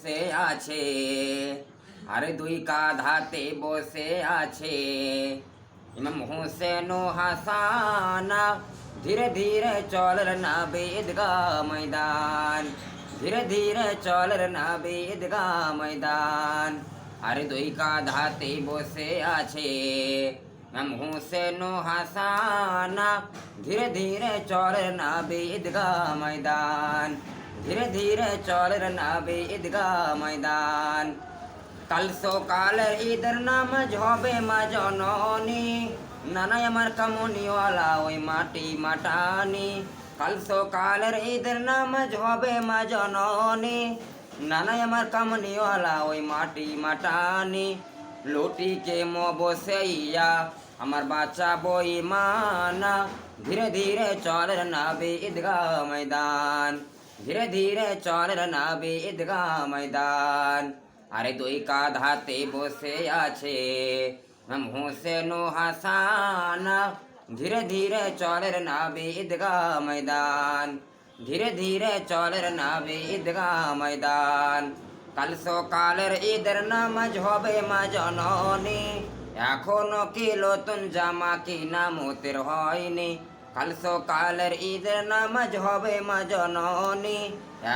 বসে আছে, আর দুই কাঁধাতে বসে আছে ইমাম হোসেন ও হাসানা। ধীরে ধীরে চলের নাবে ঈদগাহ ময়দান, ধীরে ধীরে চলের নাবে ঈদগাহ ময়দান। আর দুই কাঁধাতে বসে আছে ইমাম হোসেন ও হাসানা। ধীরে ধীরে চলের নাবে ঈদগাহ ময়দান, ধীরে ধীরে চলের নাবে ঈদগাহ ময়দান। কাল সকালের ঈদের নামাজ হবে মা জননী, নানাই আমার কামনিওয়ালা ওই মাটি মাটানি। কাল সকালের ঈদের নামাজ হবে মা জননী, নানাই আমার কামনিওয়ালা ওই মাটি মাটানি। লুটিকে ম বসেইয়া আমার বাঁচাবো ইমানা। ধীরে ধীরে চলের নাবে ঈদগাহ ময়দান, ধীরে ধীরে চলের নাবে ঈদগাহ ময়দান। আরে দুই কাঁধাতে বসে আছে ইমাম হোসেন ও হাসানা। ধীরে ধীরে চলের নাবে ঈদগাহ ময়দান, ধীরে ধীরে চলের নাবে ঈদগাহ ময়দান। কাল সকালের ঈদের নামাজ হবে মা জননী, এখনো কি নতুন জামা কিনা মতের হয়নি। কাল সকালের ঈদের নামাজ হবে মা জননী,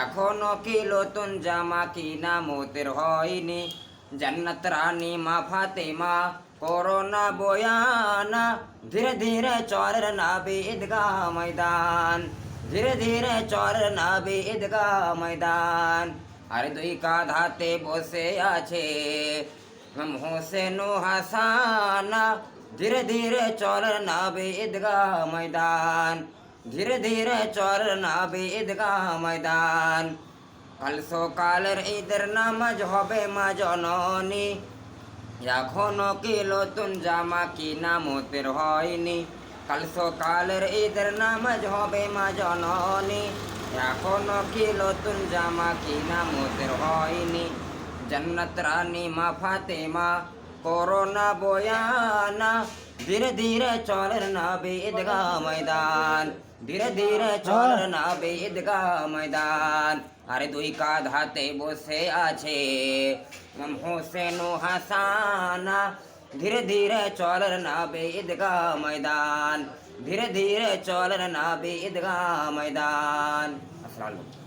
এখনো কি নতুন জামা কিনা মতের হয়নি। জান্নাত রানী মা ফাতেমা করোনা বয়ানা। ধীরে ধীরে চলের নাবে ঈদগাহ ময়দান, ধীরে ধীরে চলের নাবে ঈদগাহ ময়দান। আর দুই কাঁধাতে বসে আছে ইমাম হোসেন ও হাসানা। ধীরে ধীরে চলের নাবে ঈদগাহ ময়দান, ধীরে ধীরে চলের নাবে ঈদগাহ ময়দান। কাল সকালের ঈদের নামাজ হবে মা জননী, এখনো কি নতুন জামা কিনা মতের হয়নি। কাল সকালের ঈদের নামাজ হবে মা জননী, এখনো কি নতুন জামা কিনা মতের হয়নি। জান্নাত রানী মা ফাতেমা করোনা বয়ানা। ধীরে ধীরে চলের নাবে ঈদগাহ ময়দান, ধীরে ধীরে চলের নাবে ঈদগাহ ময়দান। আরে দুই কাঁধাতে বসে আছে ইমাম হোসেন ও হাসানা। ধীরে ধীরে চলের নাবে ঈদগাহ ময়দান, ধীরে ধীরে চলের নাবে ঈদগাহ ময়দান। আসসালামু আলাইকুম।